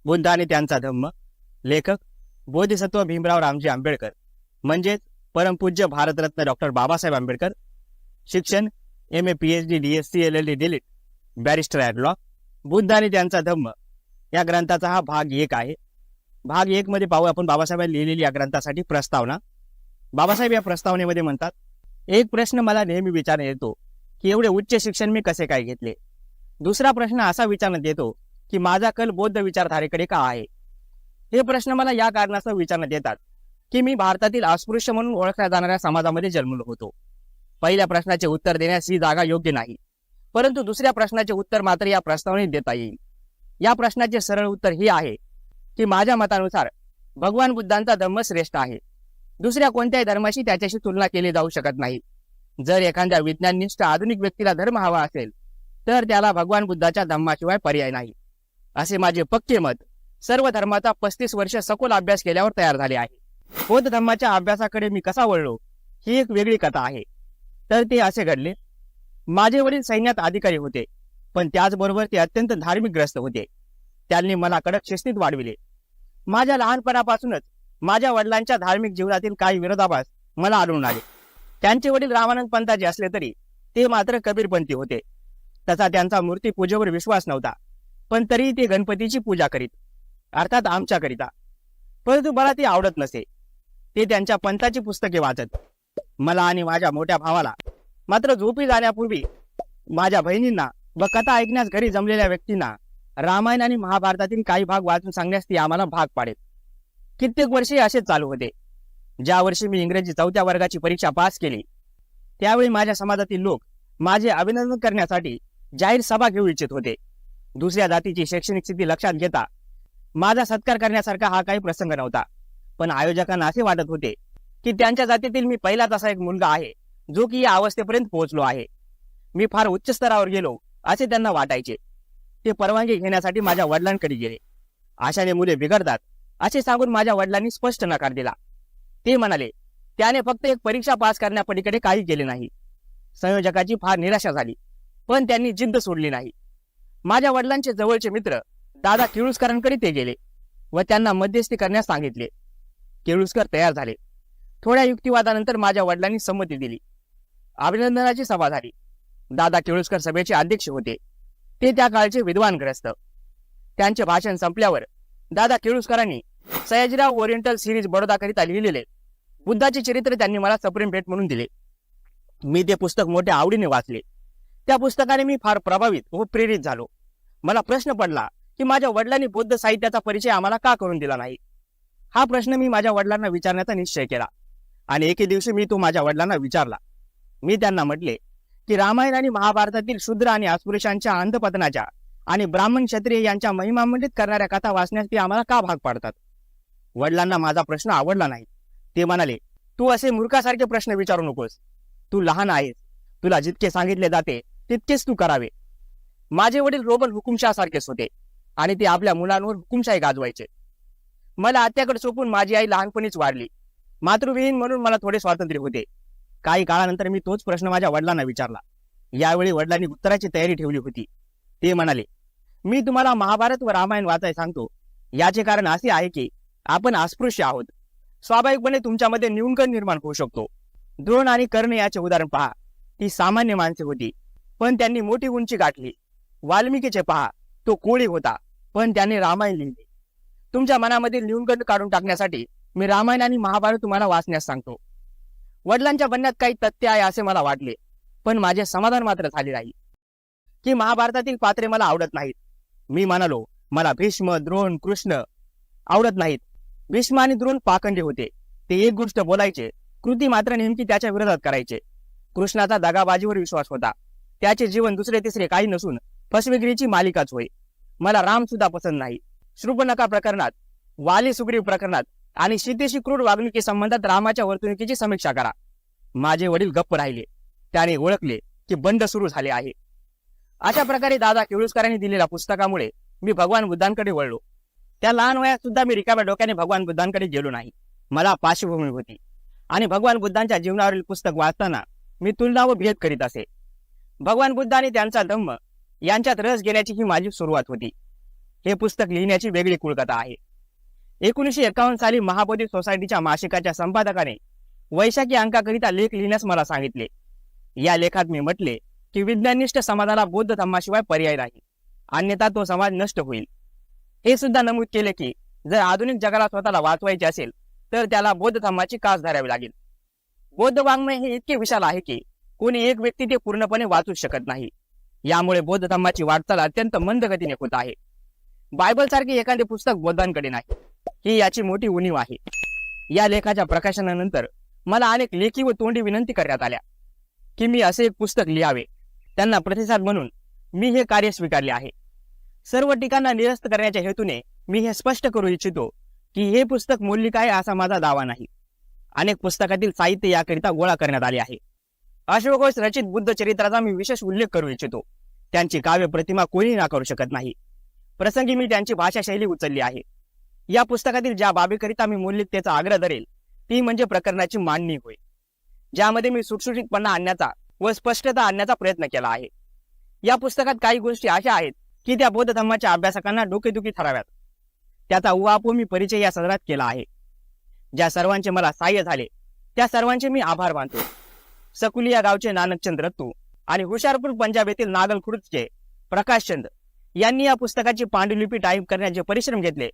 बुद्ध आणि त्यांचा धम्म. लेखक बोधिसत्व भीमराव रामजी आंबेडकर, म्हणजेच परमपूज्य भारतरत्न डॉक्टर बाबासाहेब आंबेडकर. शिक्षण MA PhD DSc LLD delete, barrister at law. Buddha आणि त्यांचा धम्म या ग्रंथाचा हा भाग 1 आहे. भाग 1 मध्ये पाहू आपण बाबासाहेबांनी लिहिलेली या ग्रंथासाठी प्रस्तावना. बाबासाहेब या प्रस्तावनेमध्ये म्हणतात, एक प्रश्न मला नेहमी विचारण्यात येतो की एवढे उच्च शिक्षण मी कसे काय घेतले. दुसरा प्रश्न असा विचारण्यात येतो की माझा कल बौद्ध विचारधारेकडे का आहे. हे प्रश्न मला या कारणास्तव विचारण्यात येतात की मी भारतातील अस्पृश्य म्हणून ओळखल्या जाणाऱ्या समाजामध्ये जन्मलो होतो. पहिल्या प्रश्नाचे उत्तर देण्यास ही जागा योग्य नाही, परंतु दुसऱ्या प्रश्नाचे उत्तर मात्र या प्रस्तावनेत देता येईल. या प्रश्नाचे सरळ उत्तर हे आहे की माझ्या मतानुसार भगवान बुद्धांचा धम्म श्रेष्ठ आहे. दुसऱ्या कोणत्याही धर्माशी त्याच्याशी तुलना केली जाऊ शकत नाही. जर एखाद्या विज्ञाननिष्ठ आधुनिक व्यक्तीला धर्म हवा असेल तर त्याला भगवान बुद्धाच्या धम्माशिवाय पर्याय नाही, असे माझे पक्के मत सर्व धर्माचा 35 वर्ष सखोल अभ्यास केल्यावर तयार झाले आहे. बौद्ध धर्माच्या अभ्यासाकडे मी कसा वळलो ही एक वेगळी कथा आहे. तर ते असे घडले, माझे वडील सैन्यात अधिकारी होते, पण त्याचबरोबर ते अत्यंत धार्मिकग्रस्त होते. त्यांनी मला कडक शिस्तीत वाढविले. माझ्या लहानपणापासूनच माझ्या वडिलांच्या धार्मिक जीवनातील काही विरोधाभास मला आढळून आले. त्यांचे वडील रामानंद पंथाचे असले तरी ते मात्र कबीरपंथी होते. तसा त्यांचा मूर्तीपूजेवर विश्वास नव्हता, पण तरीही ते गणपतीची पूजा करीत, अर्थात आमच्याकरिता. परंतु मला ते आवडत नसे. ते त्यांच्या पंथाची पुस्तके वाचत. मला आणि माझ्या मोठ्या भावाला मात्र झोपी जाण्यापूर्वी माझ्या बहिणींना व कथा ऐकण्यास घरी जमलेल्या व्यक्तींना रामायण आणि महाभारतातील काही भाग वाचून सांगण्यास ती आम्हाला भाग पाडेत. कित्येक वर्षे असेच चालू होते. ज्या वर्षी मी इंग्रजी 4थ्या वर्गाची परीक्षा पास केली त्यावेळी माझ्या समाजातील लोक माझे अभिनंदन करण्यासाठी जाहीर सभा घेऊ इच्छित होते. दुसऱ्या जातीची शैक्षणिक स्थिती लक्षात घेता माझा सत्कार करण्यासारखा हा काही प्रसंग नव्हता, पण आयोजकांना असे वाटत होते की त्यांच्या जातीतील मी पहिलाच असा एक मुलगा आहे जो की या अवस्थेपर्यंत पोहोचलो आहे. मी फार उच्च स्तरावर गेलो असे त्यांना वाटायचे. ते परवानगी घेण्यासाठी माझ्या वडिलांकडे गेले. आशाने मुले बिघडतात असे सांगून माझ्या वडिलांनी स्पष्ट नकार दिला. ते म्हणाले त्याने फक्त एक परीक्षा पास करण्यापलीकडे काही केले नाही. संयोजकाची फार निराशा झाली, पण त्यांनी जिद्द सोडली नाही. माझ्या वडिलांचे जवळचे मित्र दादा केळुसकरांकडे ते गेले व त्यांना मध्यस्थी करण्यास सांगितले. केळुसकर तयार झाले. थोड्या युक्तिवादानंतर माझ्या वडिलांनी संमती दिली. अभिनंदनाची सभा झाली. दादा केळुसकर सभेचे अध्यक्ष होते. ते त्या काळचे विद्वानग्रस्त. त्यांचे भाषण संपल्यावर दादा केळुसकरांनी सयाजीराव ओरिएंटल सिरीज बडोदाकरिता लिहिलेले बुद्धाचे चरित्र त्यांनी मला सप्रेम भेट म्हणून दिले. मी ते पुस्तक मोठ्या आवडीने वाचले. त्या पुस्तकाने मी फार प्रभावित व प्रेरित झालो. मला प्रश्न पडला की माझ्या वडिलांनी बौद्ध साहित्याचा परिचय आम्हाला का करून दिला नाही. हा प्रश्न मी माझ्या वडिलांना विचारण्याचा निश्चय केला आणि एके दिवशी मी तो माझ्या वडिलांना विचारला. मी त्यांना म्हटले की रामायण आणि महाभारतातील शूद्र आणि अस्पृश्यांच्या अंधपतनाच्या आणि ब्राह्मण क्षत्रिय यांच्या महिमामंडित करणाऱ्या कथा वाचण्यास ते आम्हाला का भाग पाडतात. वडिलांना माझा प्रश्न आवडला नाही. ते म्हणाले, तू असे मूर्खासारखे प्रश्न विचारू नकोस. तू लहान आहेस. तुला जितके सांगितले जाते तितकेच तू करावे. माझे वडील रोमन हुकुमशाह सारखेच होते आणि ते आपल्या मुलांवर हुकुमशाही गाजवायचे. मला आत्याकडे सोपून माझी आई लहानपणीच वाढली. मातृविहीन म्हणून मला थोडे स्वातंत्र्य होते. काही काळानंतर मी तोच प्रश्न माझ्या वडिलांना विचारला. यावेळी वडिलांनी उत्तराची तयारी ठेवली होती. ते म्हणाले, मी तुम्हाला महाभारत व रामायण वाचायला सांगतो याचे कारण असे आहे की आपण अस्पृश्य आहोत. स्वाभाविकपणे तुमच्यामध्ये न्यूनगंड निर्माण होऊ शकतो. द्रोण आणि कर्ण याचे उदाहरण पहा. ती सामान्य माणसे होती पण त्यांनी मोठी उंची गाठली. वाल्मिकीचे पहा, तो कोळी होता पण त्याने रामायण लिहिले. तुमच्या मनामधील न्यूनगंड काढून टाकण्यासाठी मी रामायण आणि महाभारत तुम्हाला वाचण्यास सांगतो. वडिलांच्या म्हणण्यात काही तथ्य आहे असे मला वाटले, पण माझे समाधान मात्र झाले नाही की महाभारतातील पात्रे मला आवडत नाहीत. मी म्हणालो, मला भीष्म, द्रोण, कृष्ण आवडत नाहीत. भीष्म आणि द्रोण पाखंडी होते. ते एक गोष्ट बोलायचे, कृती मात्र नेमकी त्याच्या विरोधात करायचे. कृष्णाचा दगाबाजीवर विश्वास होता. त्याचे जीवन दुसरे तिसरे काही नसून फसवेगिरीची मालिकाच होय. मला राम सुद्धा पसंत नाही. शृपनखा प्रकरणात, वाली सुग्रीव प्रकरणात आणि सीतेशी क्रूर वागणुकी संबंधात रामाच्या वर्तणुकीची समीक्षा करा. माझे वडील गप्प राहिले. त्याने ओळखले की बंड सुरू झाले आहे. अशा प्रकारे दादा केळुसकरांनी दिलेल्या पुस्तकामुळे मी भगवान बुद्धांकडे वळलो. त्या लहान वयात सुद्धा मी रिकाम्या डोक्याने भगवान बुद्धांकडे गेलो नाही. मला पार्श्वभूमी होती आणि भगवान बुद्धांच्या जीवनावरील पुस्तक वाचताना मी तुलना व भेद करीत असे. भगवान बुद्ध आणि त्यांचा धम्म यांच्यात रस घेण्याची ही माझी सुरुवात होती. हे पुस्तक लिहिण्याची वेगळी कुळकथा आहे. 1951 साली महाबोधी सोसायटीच्या मासिकाच्या संपादकाने वैशाखी अंकाकरिता लेख लिहिण्यास मला सांगितले. या लेखात मी म्हटले की विज्ञाननिष्ठ समाजाला बौद्ध धम्माशिवाय पर्याय नाही, अन्यथा तो समाज नष्ट होईल. हे सुद्धा नमूद केले की जर आधुनिक जगाला स्वतःला वाचवायचे असेल तर त्याला बौद्ध धम्माची कास धरावी लागेल. बौद्ध वाङ्मय हे इतके विशाल आहे की कोणी एक व्यक्ती ते पूर्णपणे वाचू शकत नाही. यामुळे बौद्ध धम्माची वाटचाल अत्यंत मंद गतीने होत आहे. बायबल सारखे एखादे पुस्तक बौद्धांकडे नाही, ही याची मोठी उणीव आहे. या लेखाच्या प्रकाशनानंतर मला अनेक लेखी व तोंडी विनंती करण्यात आल्या की मी असे एक पुस्तक लिहावे. त्यांना प्रतिसाद म्हणून मी हे कार्य स्वीकारले आहे. सर्व टीकांना निरस्त करण्याच्या हेतूने मी हे स्पष्ट करू इच्छितो की हे पुस्तक मौलिक आहे असा माझा दावा नाही. अनेक पुस्तकातील साहित्य याकरिता गोळा करण्यात आले आहे. अशोक घोष रचित बुद्ध चरित्राचा मी विशेष उल्लेख करू इच्छितो. त्यांची काव्य प्रतिमा कोणी नाकारू शकत नाही. प्रसंगी मी त्यांची भाषा शैली उचलली आहे. या पुस्तकातील ज्या बाबीकरिता मी मौलिकतेचा आग्रह धरेल ती म्हणजे प्रकरणाची मांडणी होय, ज्यामध्ये मी सुटसुटीतपणा आणण्याचा व स्पष्टता आणण्याचा प्रयत्न केला आहे. या पुस्तकात काही गोष्टी अशा आहेत की त्या बौद्ध धम्माच्या अभ्यासकांना डोकेदुखी ठराव्यात. त्याचा उहापोह मी परिचय या सदरात केला आहे. ज्या सर्वांचे मला सहाय्य झाले त्या सर्वांचे मी आभार मानतो. सकुलिया गावचे नानकचंद रत्तू आणि हुशारपूर पंजाब येथील नागलखुर्दचे प्रकाशचंद यांनी या पुस्तकाची पांडुलिपी टाईप करण्याचे परिश्रम घेतले,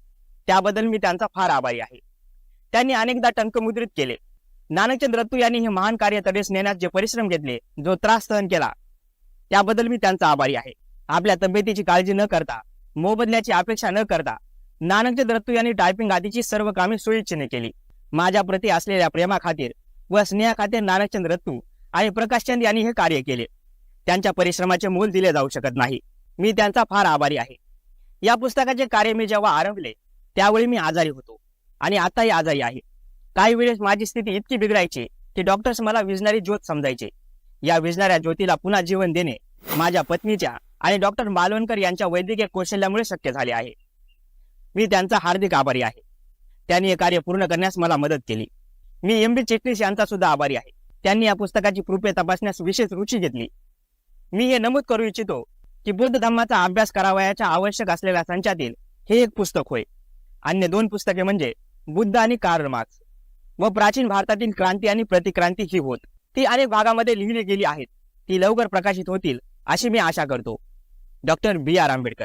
त्याबद्दल मी त्यांचा फार आभारी आहे. त्यांनी अनेकदा टंकमुद्रित केले. नानकचंद रत्तू यांनी हे महान कार्य तडेस नेण्यास जे परिश्रम घेतले, जो त्रास सहन केला, त्याबद्दल मी त्यांचा आभारी आहे. आपल्या तब्येतीची काळजी न करता, मोबदल्याची अपेक्षा न करता नानकचंद रत्तू यांनी टायपिंग आदीची सर्व कामे सोयीच्छेने केली. माझ्या प्रती असलेल्या प्रेमाखातीर व स्नेहाखातीर नानकचंद रत्तू आणि प्रकाशचंद यांनी हे कार्य केले. त्यांच्या परिश्रमाचे मोल दिले जाऊ शकत नाही. मी त्यांचा फार आभारी आहे. या पुस्तकाचे कार्य मी जेव्हा आरंभले त्यावेळी मी आजारी होतो आणि आताही आजारी आहे. काही वेळेस माझी स्थिती इतकी बिघडायची की डॉक्टर्स मला विझणारी ज्योत समजायचे. या विझणाऱ्या ज्योतीला पुन्हा जीवन देणे माझ्या पत्नीच्या आणि डॉक्टर मालवणकर यांच्या वैद्यकीय कौशल्यामुळे शक्य झाले आहे. मी त्यांचा हार्दिक आभारी आहे. त्यांनी हे कार्य पूर्ण करण्यास मला मदत केली. मी एम.बी. चिटणीस यांचा सुद्धा आभारी आहे. त्यांनी या पुस्तकाची प्रूफे तपासण्यास विशेष रुची घेतली. मी हे नमूद करू इच्छितो की बुद्ध धम्माचा अभ्यास करावयाच्या आवश्यक असलेल्या संचातील हे एक पुस्तक होय. अन्य दोन पुस्तके म्हणजे बुद्ध आणि कार्ल मार्क्स व प्राचीन भारतातील क्रांती आणि प्रतिक्रांती ही होत. ती अनेक भागामध्ये लिहिली गेली आहेत. ती लवकर प्रकाशित होतील अशी मी आशा करतो. Doctor B.R. आंबेडकर.